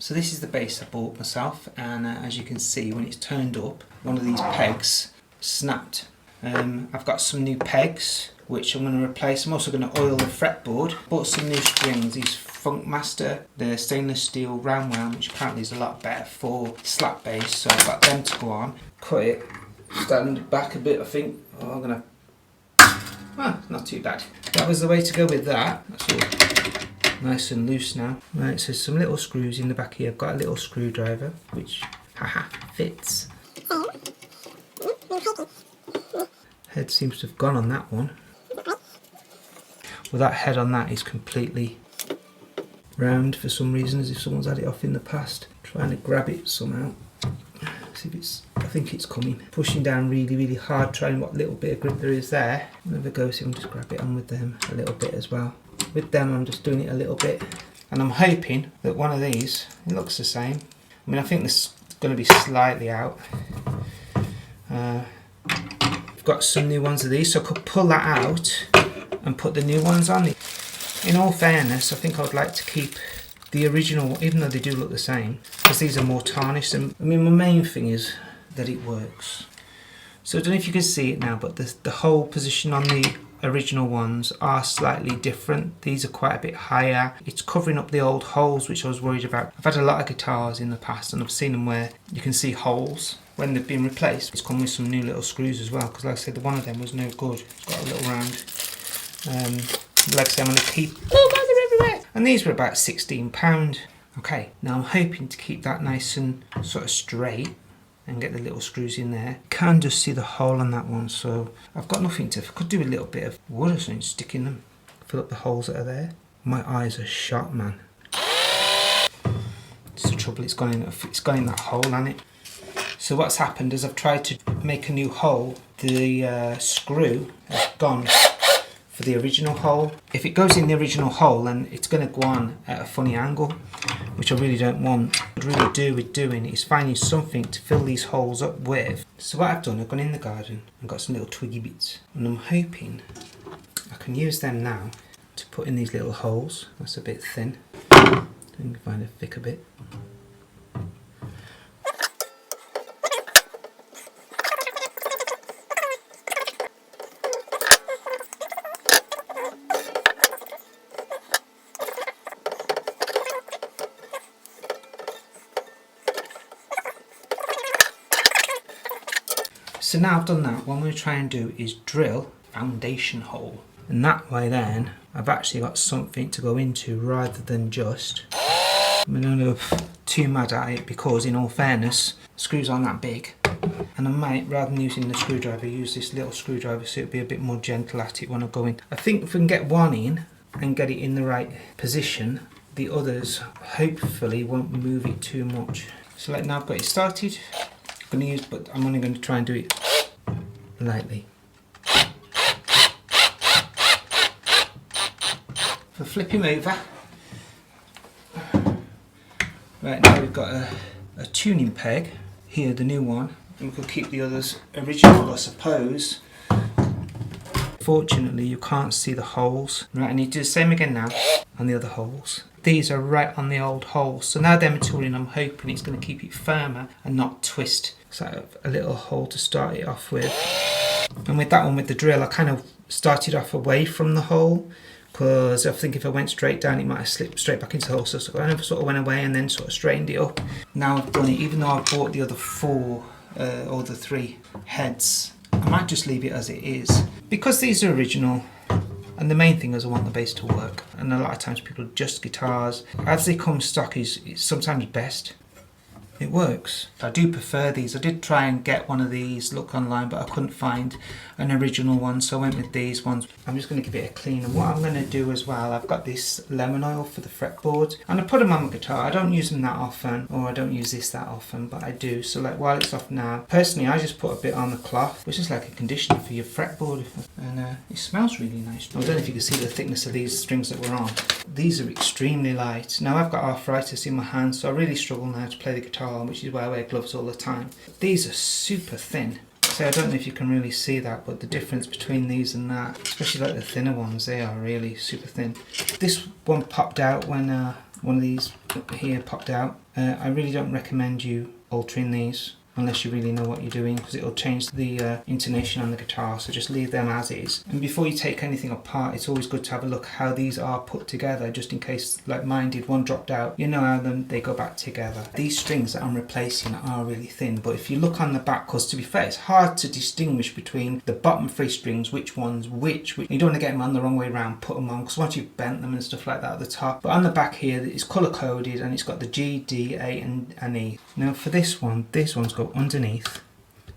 So this is the bass I bought myself, and as you can see, when it's turned up, one of these pegs snapped. I've got some new pegs which I'm going to replace. I'm also going to oil the fretboard. Bought some new strings, these funkmaster, the stainless steel roundwound, which apparently is a lot better for slap bass, so I've got them to go on. Cut it, stand back a bit I think. Oh, I'm going to, not too bad. That was the way to go with that. That's all nice and loose now. Right, so some little screws in the back here. I've got a little screwdriver, which, haha, fits. Head seems to have gone on that one. Well, that head on that is completely round for some reason, as if someone's had it off in the past. Trying to grab it somehow. See if it's, I think it's coming. Pushing down really, really hard, trying what little bit of grip there is there. Never go, so I can just grab it on with them a little bit as well. With them, I'm just doing it a little bit. And I'm hoping that one of these, it looks the same. I mean, I think this is going to be slightly out. I've got some new ones of these, so I could pull that out and put the new ones on. In all fairness, I think I would like to keep the original, even though they do look the same, because these are more tarnished. And I mean, my main thing is that it works. So I don't know if you can see it now, but the hole position on the original ones are slightly different. These are quite a bit higher. It's covering up the old holes, which I was worried about. I've had a lot of guitars in the past, and I've seen them where you can see holes when they've been replaced. It's come with some new little screws as well, because like I said, the one of them was no good. It's got a little round. Like I said, I'm going to keep... Oh God, they're everywhere! And these were about £16. Okay, now I'm hoping to keep that nice and sort of straight and get the little screws in there. You can just see the hole on that one, so I've got nothing to... I could do a little bit of wood or something, stick in them, fill up the holes that are there. My eyes are shot, man. It's the trouble, it's gone in that hole, hasn't it? So what's happened is I've tried to make a new hole. The screw has gone for the original hole. If it goes in the original hole, then it's going to go on at a funny angle, which I really don't want. What I really do with doing is finding something to fill these holes up with. So what I've done, I've gone in the garden and got some little twiggy bits, and I'm hoping I can use them now to put in these little holes. That's a bit thin. I can find a thicker bit. So now I've done that, what I'm going to try and do is drill a foundation hole. And that way then, I've actually got something to go into rather than just... I'm not going to go too mad at it, because in all fairness, the screws aren't that big. And I might, rather than using the screwdriver, use this little screwdriver so it'll be a bit more gentle at it when I go in. I think if we can get one in and get it in the right position, the others hopefully won't move it too much. So like now I've got it started. I'm going to use, but I'm only going to try and do it lightly. So flip him over. Right, now we've got a tuning peg here, the new one, and we could keep the others original, I suppose. Fortunately, you can't see the holes. Right, I need to do the same again now on the other holes. These are right on the old holes, so now they're maturing. I'm hoping it's going to keep it firmer and not twist. So I have a little hole to start it off with. And with that one, with the drill, I kind of started off away from the hole, because I think if I went straight down, it might have slipped straight back into the hole. So I kind of sort of went away and then sort of straightened it up. Now I've done it, even though I bought the other four or the 3 heads, I might just leave it as it is, because these are original. And the main thing is I want the bass to work. And a lot of times people adjust guitars. As they come stock is sometimes best. It works. I do prefer these. I did try and get one of these, look online, but I couldn't find an original one, so I went with these ones. I'm just going to give it a clean, and what I'm going to do as well, I've got this lemon oil for the fretboard, and I put them on my guitar. I don't use them that often, or I don't use this that often, but I do. So like while it's off now, personally I just put a bit on the cloth, which is like a conditioner for your fretboard, and it smells really nice. I don't know if you can see the thickness of these strings that we're on. These are extremely light. Now I've got arthritis in my hands, so I really struggle now to play the guitar, which is why I wear gloves all the time. These are super thin. So I don't know if you can really see that, but the difference between these and that, especially like the thinner ones, they are really super thin. This one popped out when one of these here popped out. I really don't recommend you altering these unless you really know what you're doing, because it'll change the intonation on the guitar, so just leave them as is. And before you take anything apart, it's always good to have a look how these are put together, just in case, like mine did, one dropped out, you know how they go back together. These strings that I'm replacing are really thin, but if you look on the back, because to be fair, it's hard to distinguish between the bottom 3 strings, which one's which. You don't want to get them on the wrong way around, put them on, because once you've bent them and stuff like that at the top. But on the back here, it's colour coded and it's got the G, D, A and E. Now for this one's got underneath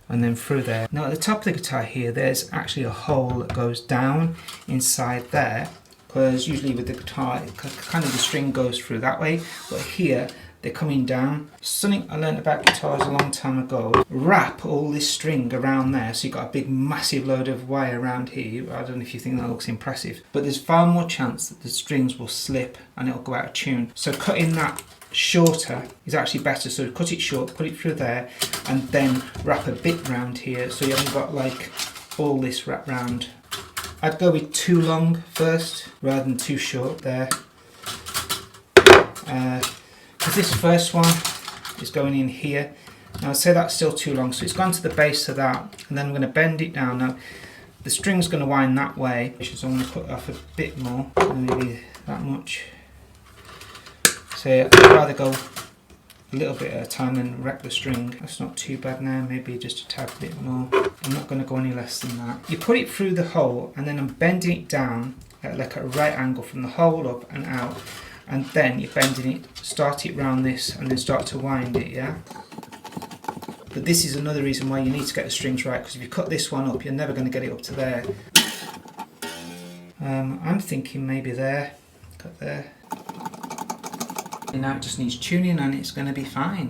and then through there. Now at the top of the guitar here, there's actually a hole that goes down inside there, because usually with the guitar kind of the string goes through that way, but here they're coming down. Something I learned about guitars a long time ago: wrap all this string around there, so you've got a big massive load of wire around here. I don't know if you think that looks impressive, but there's far more chance that the strings will slip and it'll go out of tune. So cutting that shorter is actually better, so cut it short, put it through there, and then wrap a bit round here, so you haven't got like all this wrapped round. I'd go with too long first rather than too short there, because this first one is going in here. Now I'd say that's still too long, so it's gone to the base of that, and then I'm going to bend it down. Now the string's going to wind that way, which is I'm going to cut off a bit more, maybe that much. So I'd rather go a little bit at a time and wreck the string. That's not too bad now, maybe just a tad bit more. I'm not going to go any less than that. You put it through the hole, and then I'm bending it down at like a right angle from the hole up and out, and then you're bending it, start it round this and then start to wind it, yeah? But this is another reason why you need to get the strings right, because if you cut this one up, you're never going to get it up to there. I'm thinking maybe there, cut there. And now it just needs tuning and it's going to be fine.